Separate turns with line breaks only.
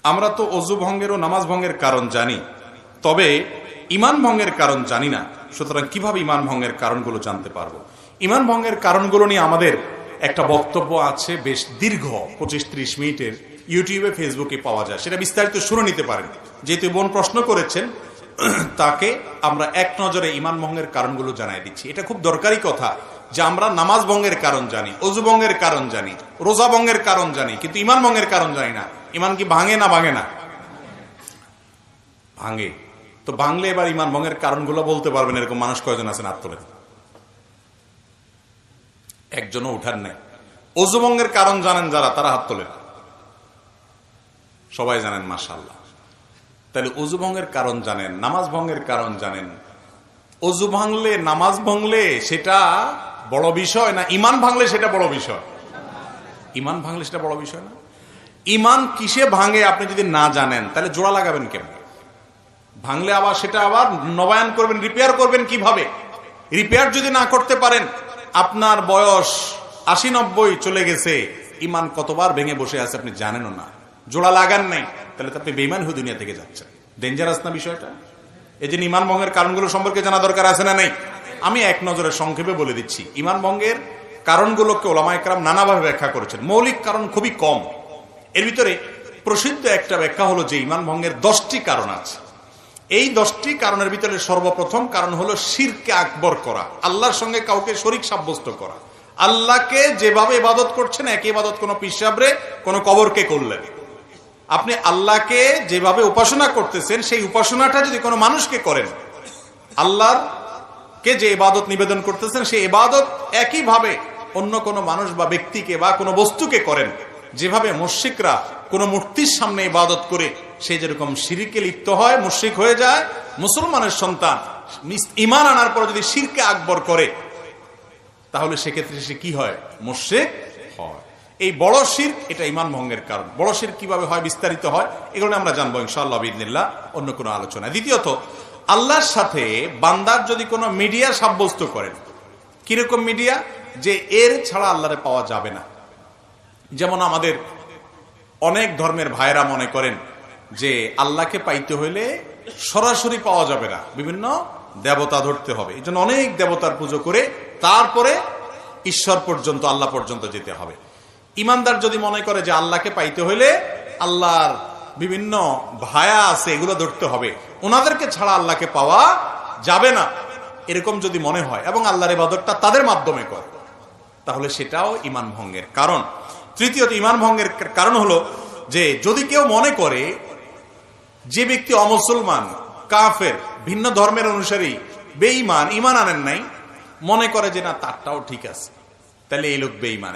আমরা তো অজু ভঙ্গের ও নামাজ ভঙ্গের কারণ জানি, তবে ঈমান ভঙ্গের কারণ জানি না। সুতরাং কিভাবে ঈমান ভঙ্গের কারণগুলো জানতে পারবো? ঈমান ভঙ্গের কারণগুলো নিয়ে আমাদের একটা বক্তব্য আছে, বেশ দীর্ঘ, 25-30 মিনিটের, ইউটিউবে ফেসবুকে পাওয়া যায়, সেটা বিস্তারিত শুনে নিতে পারেন। যেহেতু বোন প্রশ্ন করেছেন, তাকে আমরা এক নজরে ঈমান ভঙ্গের কারণগুলো জানাই দিচ্ছি। এটা খুব দরকারি কথা যে আমরা নামাজ ভঙ্গের কারণ জানি, অজু ভঙ্গের কারণ জানি, রোজা ভঙ্গের কারণ জানি, কিন্তু ঈমান ভঙ্গের কারণ জানি না। ঈমান কি ভাঙে না ভাঙে না? ভাঙে। তো ভাঙলে এবার ঈমান ভঙ্গের কারণগুলো বলতে পারবেন এরকম মানুষ কয়জন আছেন? হাত তোলেন। একজনও উঠার নাই। অজু ভঙ্গের কারণ জানেন যারা, তারা হাত তোলেন। সবাই জানেন, মাশাআল্লাহ। তাহলে অজু ভঙ্গের কারণ জানেন, নামাজ ভঙ্গের কারণ জানেন। অজু ভাঙলে, নামাজ ভাঙলে সেটা বড় বিষয় না ঈমান ভাঙলে সেটা বড় বিষয়? ঈমান ভাঙলে সেটা বড় বিষয় না? ঈমান কিসে ভাঙে আপনি যদি না জানেন, তাহলে জোড়া লাগাবেন কেমন? ভাঙলে আবার সেটা আবার নবায়ন করবেন, রিপেয়ার করবেন কিভাবে? রিপেয়ার যদি না করতে পারেন, আপনার বয়স 80-90 চলে গেছে, ঈমান কতবার ভেঙে বসে আছে আপনি জানেনও না, জোড়া লাগান নাই, তাহলে তো আপনি বেঈমান হয়ে দুনিয়া থেকে যাচ্ছেন। ডেঞ্জারাস না বিষয়টা? এই যে ঈমান ভঙ্গের কারণগুলো সম্পর্কে জানা দরকার আছে না নেই? আমি এক নজরে সংক্ষেপে বলে দিচ্ছি। ঈমান ভঙ্গের কারণগুলোকে ওলামায়ে কেরাম নানাভাবে ব্যাখ্যা করেছেন। মৌলিক কারণ খুবই কম। এর ভিতরে প্রসিদ্ধ একটা ব্যাখ্যা হলো যে ঈমান ভঙ্গের 10টি কারণ আছে। এই 10টি কারণের ভিতরে সর্বপ্রথম কারণ হলো শিরকে আকবর করা, আল্লাহর সঙ্গে কাউকে শরীক সাব্যস্ত করা। আল্লাহকে যেভাবে ইবাদত করছেন, এক ইবাদত কোন পিসাবরে, কোন কবরকে করলেন। আপনি আল্লাহকে যেভাবে উপাসনা করতেছেন, সেই উপাসনাটা যদি কোনো মানুষকে করেন, আল্লাহকে যে ইবাদত নিবেদন করতেছেন, সেই ইবাদত একইভাবে অন্য কোনো মানুষ বা ব্যক্তিকে বা কোনো বস্তুকে করেন, যেভাবে মুশরিকরা কোনো মূর্তির সামনে ইবাদত করে সে যেরকম শিরকে লিপ্ত হয়, মুশরিক হয়ে যায়, মুসলমানের সন্তান ঈমান আনার পর যদি শিরকে আকবর করে, তাহলে সেক্ষেত্রে সে কি হয়? মুশরিক হয়। এই বড় শিরক, এটা ঈমান ভঙ্গের কারণ। বড় শিরক কিভাবে হয়, বিস্তারিত হয়, এগুলো আমরা জানবো ইনশাআল্লাহ বিইذনিল্লাহ অন্য কোনো আলোচনায়। দ্বিতীয়ত, আল্লাহর সাথে বান্দার যদি কোনো মিডিয়া সাব্যস্ত করেন, কিরকম মিডিয়া? যে এর ছাড়া আল্লাহরে পাওয়া যাবে না। যেমন আমাদের অনেক ধর্মের ভাইরা মনে করেন যে আল্লাহকে পাইতে হইলে সরাসরি পাওয়া যাবে না, বিভিন্ন দেবতা ধরতে হবে। এই জন্য অনেক দেবতার পুজো করে তারপরে ঈশ্বর পর্যন্ত, আল্লাহ পর্যন্ত যেতে হবে। ইমানদার যদি মনে করে যে আল্লাহকে পাইতে হইলে আল্লাহর বিভিন্ন ভায়া আছে, এগুলো ধরতে হবে, ওনাদেরকে ছাড়া আল্লাহকে পাওয়া যাবে না, এরকম যদি মনে হয় এবং আল্লাহর ইবাদতটা তাদের মাধ্যমে করে, তাহলে সেটাও ঈমান ভঙ্গের কারণ। তৃতীয়ত, ঈমান ভঙ্গের কারণ হলো যে যদি কেউ মনে করে যে ব্যক্তি অমুসলমান, কাফের, ভিন্ন ধর্মের অনুসারী, বেঈমান, ঈমান আনেন নাই, মনে করে যে না তারটাও ঠিক আছে, তাহলে এই লোক বেঈমান।